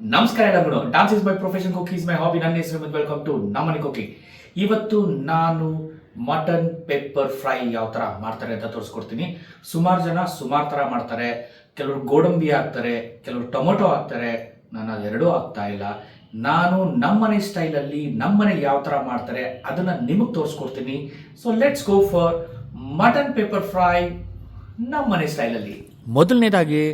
ನಮಸ್ಕಾರ ಎಲ್ಲರಿಗೂ. Dance is my profession, cook is my hobby. ನನ್ನ ಹೆಸರು ವೆಲ್ಕಮ್ ಟು ನಮ್ಮನೆ ಕುಕಿಂಗ್. ಇವತ್ತು ನಾನು ಮಟನ್ ಪೆಪ್ಪರ್ ಫ್ರೈ ಯಾವ ಥರ ಮಾಡ್ತಾರೆ ಅಂತ ತೋರಿಸ್ಕೊಡ್ತೀನಿ. ಸುಮಾರು ಜನ ಸುಮಾರು ಥರ ಮಾಡ್ತಾರೆ. ಕೆಲವರು ಗೋಡಂಬಿ ಹಾಕ್ತಾರೆ, ಕೆಲವರು ಟೊಮೊಟೊ ಹಾಕ್ತಾರೆ. ನಾನು ಅದೆರಡೂ ಹಾಕ್ತಾ ಇಲ್ಲ. ನಾನು ನಮ್ಮನೆ ಸ್ಟೈಲಲ್ಲಿ ನಮ್ಮನೇಲಿ ಯಾವ ಥರ ಮಾಡ್ತಾರೆ ಅದನ್ನು ನಿಮಗೆ ತೋರಿಸ್ಕೊಡ್ತೀನಿ. So let's go for mutton pepper fry ನಮ್ಮನೆ ಸ್ಟೈಲಲ್ಲಿ. ಮೊದಲನೇದಾಗಿ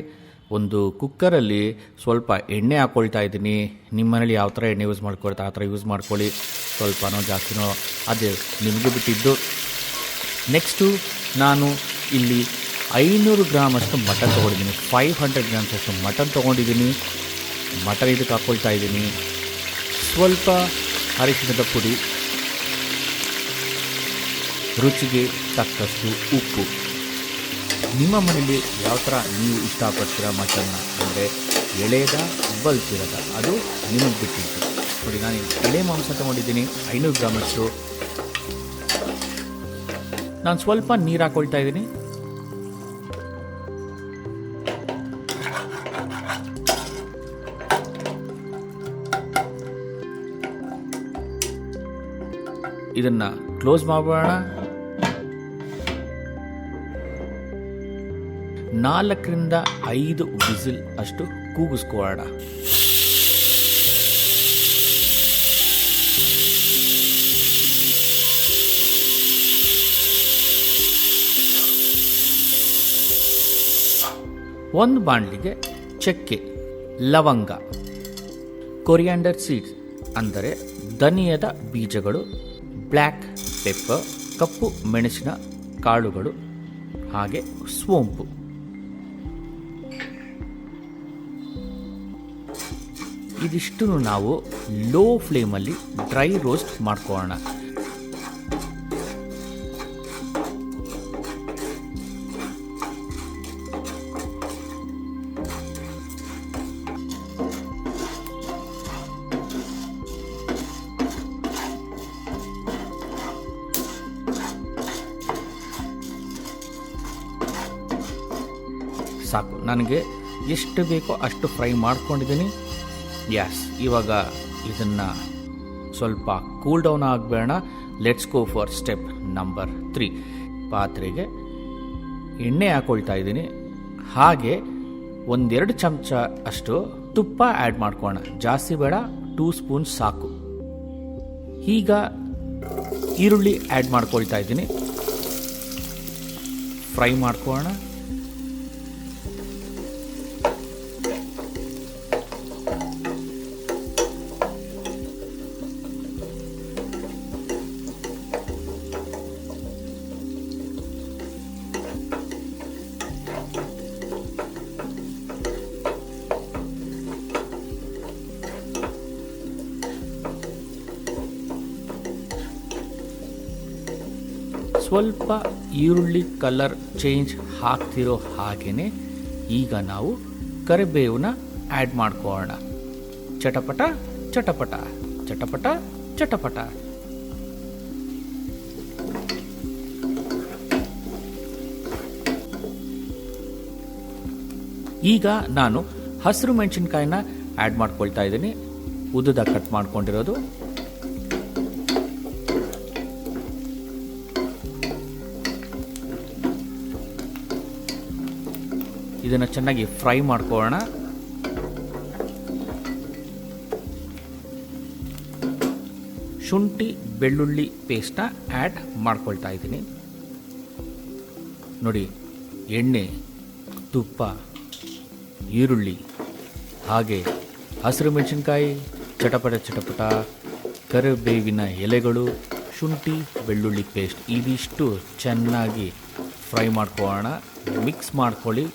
ಒಂದು ಕುಕ್ಕರಲ್ಲಿ ಸ್ವಲ್ಪ ಎಣ್ಣೆ ಹಾಕ್ಕೊಳ್ತಾ ಇದ್ದೀನಿ. ನಿಮ್ಮ ಮನೇಲಿ ಯಾವ ಥರ ಎಣ್ಣೆ ಯೂಸ್ ಮಾಡ್ಕೊಳ್ತಾ ಆ ಥರ ಯೂಸ್ ಮಾಡ್ಕೊಳ್ಳಿ. ಸ್ವಲ್ಪನೋ ಜಾಸ್ತಿನೋ ಅದೇ ನಿಮಗೆ ಬಿಟ್ಟಿದ್ದು. ನೆಕ್ಸ್ಟು ನಾನು ಇಲ್ಲಿ 500 ಗ್ರಾಮ್ ಅಷ್ಟು ಮಟನ್ ತೊಗೊಂಡಿದ್ದೀನಿ. 500 ಗ್ರಾಮ್ಸ್ ಅಷ್ಟು ಮಟನ್ ತೊಗೊಂಡಿದ್ದೀನಿ. ಮಟನ್ ಇದಕ್ಕೆ ಹಾಕ್ಕೊಳ್ತಾ ಇದ್ದೀನಿ. ಸ್ವಲ್ಪ ಅರಿಶಿಣದ ಪುಡಿ, ರುಚಿಗೆ ತಕ್ಕಷ್ಟು ಉಪ್ಪು. ನಿಮ್ಮ ಮನೇಲಿ ಯಾವ ಥರ ನೀವು ಇಷ್ಟಪಡ್ತೀರ ಮಟನ್ನ, ಅಂದರೆ ಎಳೆದ ಬಲ್ತಿರೋದ, ಅದು ನಿಮಗೆ ಬಿಟ್ಟಿದ್ದು. ನೋಡಿ, ನಾನು ಎಳೆ ಮಾಂಸ ತೊಗೊಂಡಿದ್ದೀನಿ 500 ಗ್ರಾಮಷ್ಟು. ನಾನು ಸ್ವಲ್ಪ ನೀರು ಹಾಕ್ಕೊಳ್ತಾ ಇದ್ದೀನಿ. ಇದನ್ನು ಕ್ಲೋಸ್ ಮಾಡೋಣ. 4 ರಿಂದ 5 ವಿಸಿಲ್ ಅಷ್ಟು ಕೂಗಿಸ್ಕೊಳ್ಳೋಣ. ಒಂದು ಬಾಣಲಿಗೆ ಚಕ್ಕೆ, ಲವಂಗ, ಕೊರಿಯಾಂಡರ್ ಸೀಡ್ಸ್ ಅಂದರೆ ಧನಿಯದ ಬೀಜಗಳು, ಬ್ಲ್ಯಾಕ್ ಪೆಪ್ಪರ್, ಕಪ್ಪು ಮೆಣಸಿನ ಕಾಳುಗಳು, ಹಾಗೆ ಸೋಂಪು. ಇದಿಷ್ಟು ನಾವು ಲೋ ಫ್ಲೇಮಲ್ಲಿ ಡ್ರೈ ರೋಸ್ಟ್ ಮಾಡ್ಕೊಳ್ಳೋಣ. ಸಾಕು, ನನಗೆ ಎಷ್ಟು ಬೇಕೋ ಅಷ್ಟು ಫ್ರೈ ಮಾಡ್ಕೊಂಡಿದ್ದೀನಿ. ಇವಾಗ ಇದನ್ನು ಸ್ವಲ್ಪ ಕೂಲ್ ಡೌನ್ ಆಗಬೇಡ. Let's go for step number 3. ಪಾತ್ರೆಗೆ ಎಣ್ಣೆ ಹಾಕ್ಕೊಳ್ತಾ ಇದ್ದೀನಿ. ಹಾಗೆ 1-2 ಚಮಚ ಅಷ್ಟು ತುಪ್ಪ ಆ್ಯಡ್ ಮಾಡ್ಕೊಳ್ಳೋಣ. ಜಾಸ್ತಿ ಬೇಡ, 2 ಸ್ಪೂನ್ ಸಾಕು. ಈಗ ಈರುಳ್ಳಿ ಆ್ಯಡ್ ಮಾಡ್ಕೊಳ್ತಾ ಇದ್ದೀನಿ. ಫ್ರೈ ಮಾಡ್ಕೊಳ್ಳೋಣ. ಸ್ವಲ್ಪ ಈರುಳ್ಳಿ ಕಲರ್ ಚೇಂಜ್ ಆಗ್ತಿರೋ ಹಾಗೆಯೇ ಈಗ ನಾವು ಕರಿಬೇವನ್ನ ಆ್ಯಡ್ ಮಾಡ್ಕೊಳ್ಳೋಣ. ಚಟಪಟ ಚಟಪಟ ಚಟಪಟ ಚಟಪಟ. ಈಗ ನಾನು ಹಸಿರು ಮೆಣಸಿನ್ಕಾಯಿನ ಆ್ಯಡ್ ಮಾಡ್ಕೊಳ್ತಾ ಇದ್ದೀನಿ. ಉದ್ದುದ ಕಟ್ ಮಾಡ್ಕೊಂಡಿರೋದು. ಇದನ್ನು ಚೆನ್ನಾಗಿ ಫ್ರೈ ಮಾಡ್ಕೊಳ್ಳೋಣ. ಶುಂಠಿ ಬೆಳ್ಳುಳ್ಳಿ ಪೇಸ್ಟ್ನ ಆ್ಯಡ್ ಮಾಡ್ಕೊಳ್ತಾ ಇದ್ದೀನಿ. ನೋಡಿ, ಎಣ್ಣೆ, ತುಪ್ಪ, ಈರುಳ್ಳಿ, ಹಾಗೆ ಹಸಿರು ಮೆಣಸಿನ್ಕಾಯಿ, ಚಟಪಟ ಚಟಪಟ, ಕರಿಬೇವಿನ ಎಲೆಗಳು, ಶುಂಠಿ ಬೆಳ್ಳುಳ್ಳಿ ಪೇಸ್ಟ್, ಇದಿಷ್ಟು ಚೆನ್ನಾಗಿ ಫ್ರೈ ಮಾಡ್ಕೊಳ್ಳೋಣ. ಮಿಕ್ಸ್ ಮಾಡ್ಕೊಳ್ಳಿ.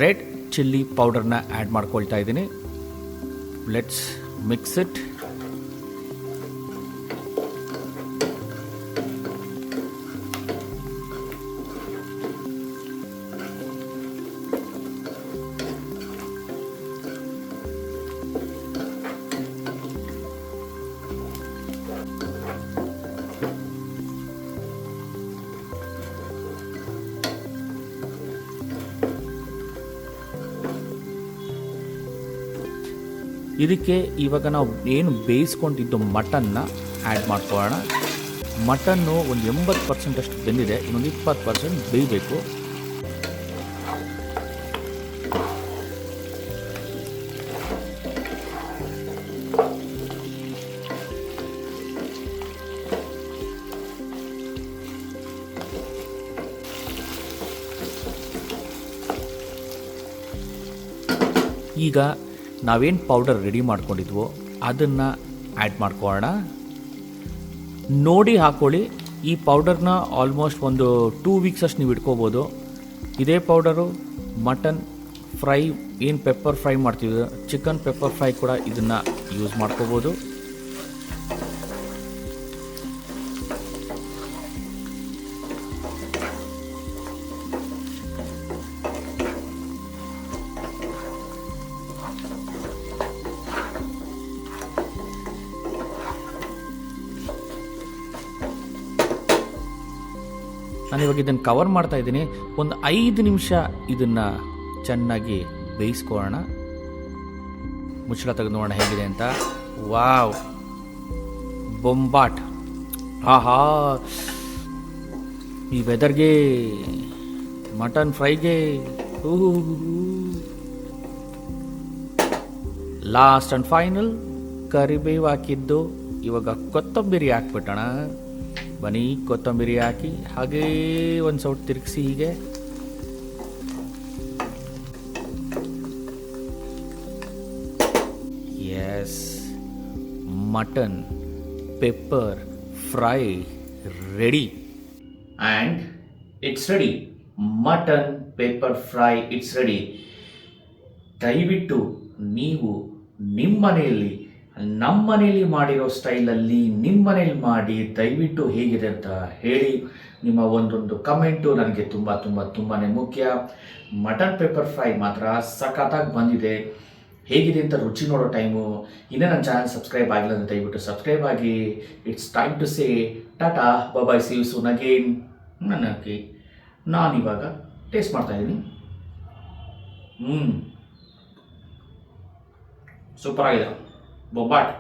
ರೆಡ್ ಚಿಲ್ಲಿ ಪೌಡರ್ನ ಆ್ಯಡ್ ಮಾಡ್ಕೊಳ್ತಾ ಇದ್ದೀನಿ. Let's mix it. ಇದಕ್ಕೆ ಇವಾಗ ನಾವು ಏನು ಬೇಯಿಸ್ಕೊಂಡಿದ್ದು ಮಟನ್ನ ಆ್ಯಡ್ ಮಾಡ್ಕೊಳ್ಳೋಣ. ಮಟನ್ನು ಒಂದು 80% ಅಷ್ಟು ಬೆಂದಿದೆ, ಇನ್ನೊಂದು 20% ಬೇಯಬೇಕು. ಈಗ ನಾವೇನು ಪೌಡರ್ ರೆಡಿ ಮಾಡ್ಕೊಂಡಿದ್ವೋ ಅದನ್ನು ಆ್ಯಡ್ ಮಾಡ್ಕೊಳ್ಳೋಣ. ನೋಡಿ ಹಾಕ್ಕೊಳ್ಳಿ. ಈ ಪೌಡರ್ನ ಆಲ್ಮೋಸ್ಟ್ ಒಂದು 2 ವೀಕ್ಸ್ ಅಷ್ಟು ನೀವು ಇಟ್ಕೋಬೋದು. ಇದೇ ಪೌಡರು ಮಟನ್ ಫ್ರೈ ಏನು ಪೆಪ್ಪರ್ ಫ್ರೈ ಮಾಡ್ತೀವಿ, ಚಿಕನ್ ಪೆಪ್ಪರ್ ಫ್ರೈ ಕೂಡ ಇದನ್ನು ಯೂಸ್ ಮಾಡ್ಕೋಬೋದು. ನಾನಿವಾಗ ಇದನ್ನು ಕವರ್ ಮಾಡ್ತಾ ಇದ್ದೀನಿ. ಒಂದು 5 ನಿಮಿಷ ಇದನ್ನು ಚೆನ್ನಾಗಿ ಬೇಯಿಸ್ಕೊಳ್ಳೋಣ. ಮುಚ್ಚಳ ತೆಗೆದು ನೋಡೋಣ ಹೇಗಿದೆ ಅಂತ. ವಾವ್, ಬೊಂಬಾಟ್! ಆಹಾ, ಈ ವೆದರ್ಗೆ ಮಟನ್ ಫ್ರೈಗೆ ಲಾಸ್ಟ್ ಆ್ಯಂಡ್ ಫೈನಲ್ ಕರಿಬೇವು ಹಾಕಿದ್ದು. ಇವಾಗ ಕೊತ್ತಂಬರಿ ಹಾಕ್ಬಿಟ್ಟೋಣ. ಬನ್ನಿ, ಕೊತ್ತಂಬರಿ ಹಾಕಿ ಹಾಗೇ ಒಂದು ಸೌಟ್ ತಿರುಗಿಸಿ ಹೀಗೆ. Yes, mutton pepper fry ready. And it's ready. Mutton pepper fry it's ready. ದಯವಿಟ್ಟು ನೀವು ನಿಮ್ಮ ಮನೆಯಲ್ಲಿ ನಮ್ಮ ಮನೆಯಲ್ಲಿ ಮಾಡಿರೋ ಸ್ಟೈಲಲ್ಲಿ ನಿಮ್ಮ ಮನೇಲಿ ಮಾಡಿ ದಯವಿಟ್ಟು ಹೇಗಿದೆ ಅಂತ ಹೇಳಿ. ನಿಮ್ಮ ಒಂದೊಂದು ಕಮೆಂಟು ನನಗೆ ತುಂಬಾ ಮುಖ್ಯ. ಮಟನ್ ಪೆಪ್ಪರ್ ಫ್ರೈ ಮಾತ್ರ ಸಖತ್ತಾಗಿ ಬಂದಿದೆ. ಹೇಗಿದೆ ಅಂತ ರುಚಿ ನೋಡೋ ಟೈಮು. ಇನ್ನೇ ನನ್ನ ಚಾನಲ್ ಸಬ್ಸ್ಕ್ರೈಬ್ ಆಗಿಲ್ಲ ಅಂದರೆ ದಯವಿಟ್ಟು ಸಬ್ಸ್ಕ್ರೈಬ್ ಆಗಿ. It's time to say tata, bye, see you soon again. ನಾನಿವಾಗ ಟೇಸ್ಟ್ ಮಾಡ್ತಾಯಿದ್ದೀನಿ. ಸೂಪರ್ ಆಗಿದೆ, ಬೊಂಬಾಟ್.